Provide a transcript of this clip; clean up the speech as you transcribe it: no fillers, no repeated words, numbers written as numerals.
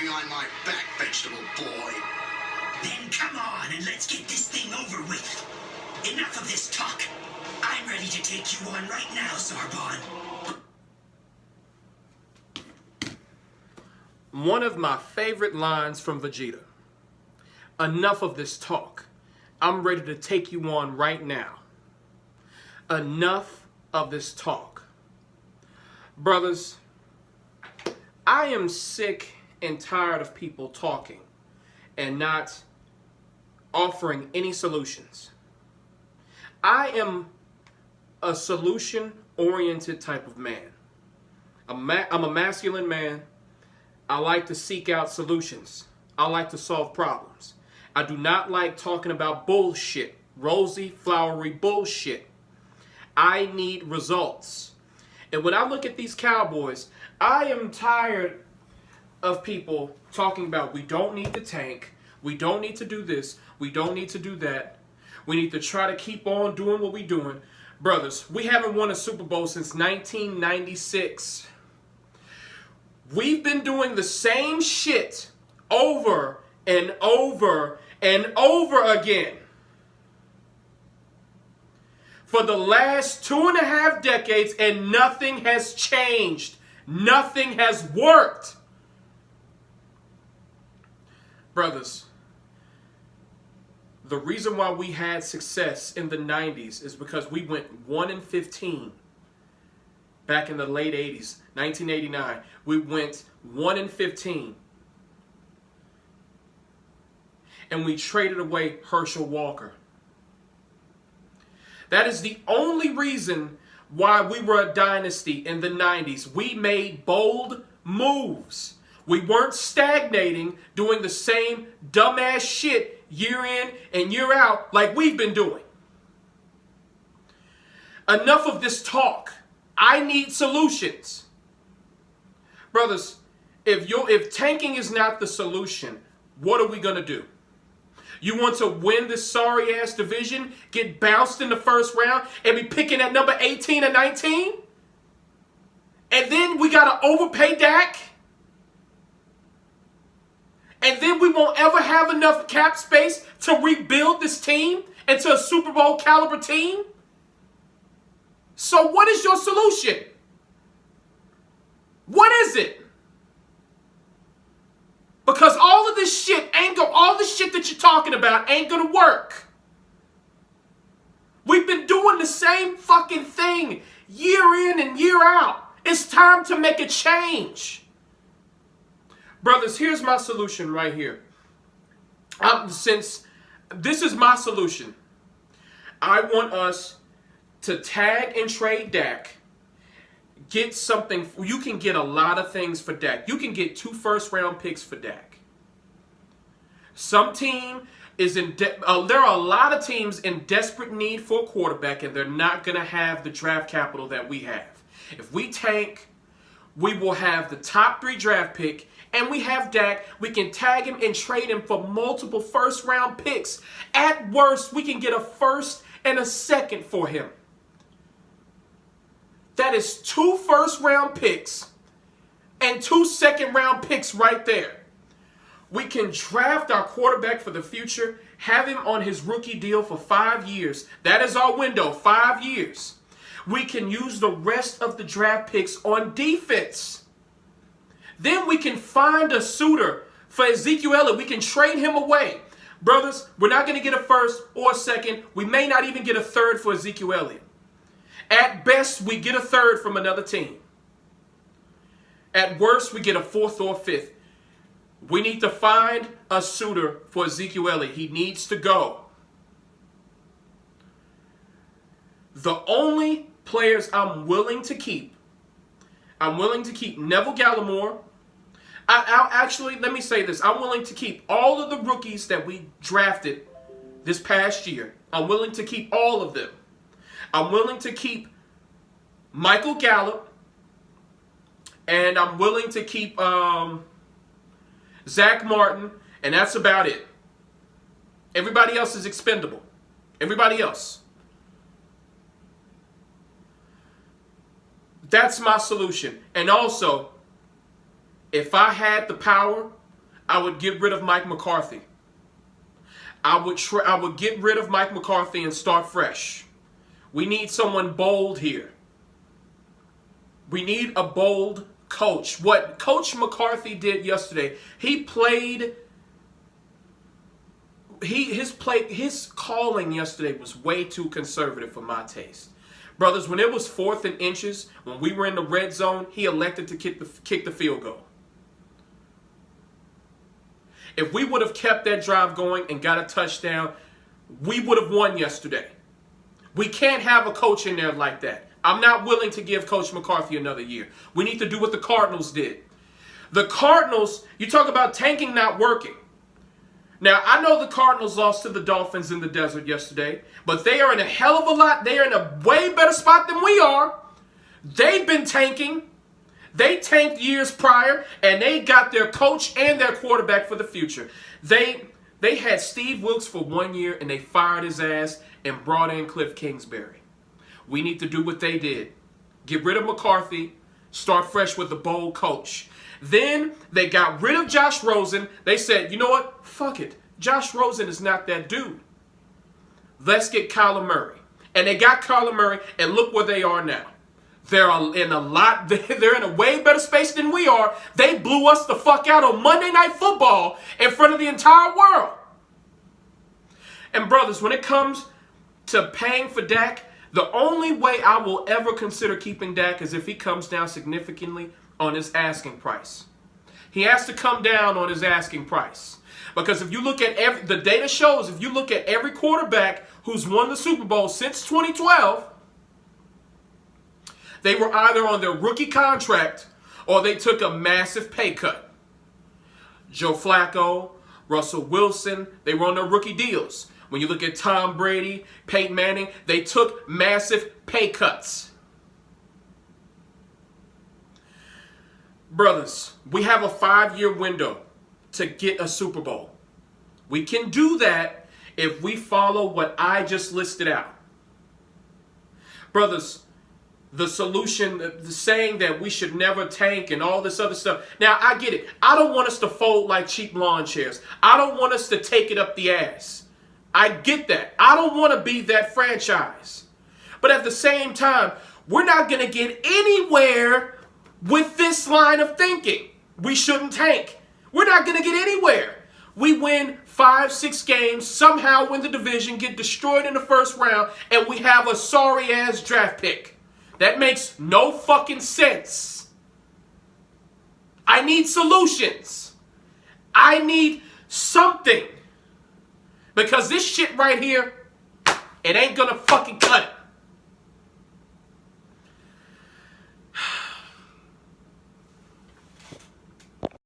behind my back, vegetable boy. Then come on and let's get this thing over with. Enough of this talk. I'm ready to take you on right now, Zarbon. One of my favorite lines from Vegeta. Enough of this talk. I'm ready to take you on right now. Enough of this talk. Brothers, I am sick and tired of people talking and not offering any solutions. I am a solution-oriented type of man. I'm a masculine man. I like to seek out solutions. I like to solve problems. I do not like talking about bullshit, rosy, flowery bullshit. I need results. And when I look at these Cowboys, I am tired of people talking about we don't need to tank, we don't need to do this, we don't need to do that. We need to try to keep on doing what we're doing. Brothers, we haven't won a Super Bowl since 1996. We've been doing the same shit over and over and over again for the last 2.5 decades, and nothing has changed. Nothing has worked. Brothers, the reason why we had success in the 90s is because we went 1-15. Back in the late 80s, 1989, we went 1-15. And we traded away Herschel Walker. That is the only reason why we were a dynasty in the 90s. We made bold moves. We weren't stagnating, doing the same dumbass shit year in and year out like we've been doing. Enough of this talk. I need solutions. Brothers, if tanking is not the solution, what are we going to do? You want to win this sorry-ass division, get bounced in the first round, and be picking at number 18 or 19? And then we got to overpay Dak? And then we won't ever have enough cap space to rebuild this team into a Super Bowl caliber team? So what is your solution? What is it? Because all of this shit all the shit that you're talking about ain't gonna work. We've been doing the same fucking thing year in and year out. It's time to make a change. Brothers, here's my solution right here. Since this is my solution, I want us to tag and trade Dak. Get something. You can get a lot of things for Dak. You can get 2 first-round picks for Dak. Some team is there are a lot of teams in desperate need for a quarterback, and they're not going to have the draft capital that we have. If we tank, we will have the top 3 draft pick, and we have Dak. We can tag him and trade him for multiple first-round picks. At worst, we can get a first and a second for him. That is 2 first-round picks and 2 second-round picks right there. We can draft our quarterback for the future, have him on his rookie deal for 5 years. That is our window, 5 years. We can use the rest of the draft picks on defense. Then we can find a suitor for Ezekiel Elliott. We can trade him away. Brothers, we're not going to get a first or a second. We may not even get a third for Ezekiel Elliott. At best, we get a third from another team. At worst, we get a 4th or 5th. We need to find a suitor for Ezekiel Elliott. He needs to go. The only players I'm willing to keep Neville Gallimore. Actually, let me say this. I'm willing to keep all of the rookies that we drafted this past year. I'm willing to keep all of them. I'm willing to keep Michael Gallup, and I'm willing to keep Zach Martin, and that's about it. Everybody else is expendable. Everybody else. That's my solution. And also, if I had the power I would get rid of Mike McCarthy. I would get rid of Mike McCarthy and start fresh. We need someone bold here. We need a bold coach. What Coach McCarthy did yesterday, his calling yesterday was way too conservative for my taste. Brothers, when it was 4th and inches, when we were in the red zone, he elected to kick the field goal. If we would have kept that drive going and got a touchdown, we would have won yesterday. We can't have a coach in there like that. I'm not willing to give Coach McCarthy another year. We need to do what the Cardinals did. The Cardinals, you talk about tanking not working. Now, I know the Cardinals lost to the Dolphins in the desert yesterday, but they are in a hell of a lot. They are in a way better spot than we are. They've been tanking. They tanked years prior, and they got their coach and their quarterback for the future. They had Steve Wilkes for 1 year, and they fired his ass and brought in Cliff Kingsbury. We need to do what they did. Get rid of McCarthy. Start fresh with a bold coach. Then they got rid of Josh Rosen. They said, you know what? Fuck it. Josh Rosen is not that dude. Let's get Kyler Murray. And they got Kyler Murray, and look where they are now. They're in a way better space than we are. They blew us the fuck out on Monday Night Football in front of the entire world. And brothers, when it comes to paying for Dak, the only way I will ever consider keeping Dak is if he comes down significantly on his asking price. He has to come down on his asking price. Because if you look at the data shows, if you look at every quarterback who's won the Super Bowl since 2012, they were either on their rookie contract or they took a massive pay cut. Joe Flacco, Russell Wilson, they were on their rookie deals. When you look at Tom Brady, Peyton Manning, they took massive pay cuts. Brothers, we have a 5-year window to get a Super Bowl. We can do that if we follow what I just listed out. Brothers, the solution, the saying that we should never tank and all this other stuff. Now, I get it. I don't want us to fold like cheap lawn chairs. I don't want us to take it up the ass. I get that. I don't want to be that franchise. But at the same time, we're not going to get anywhere with this line of thinking. We shouldn't tank. We're not going to get anywhere. We win 5-6 games, somehow win the division, get destroyed in the first round, and we have a sorry-ass draft pick. That makes no fucking sense. I need solutions. I need something. Because this shit right here, it ain't gonna fucking cut it.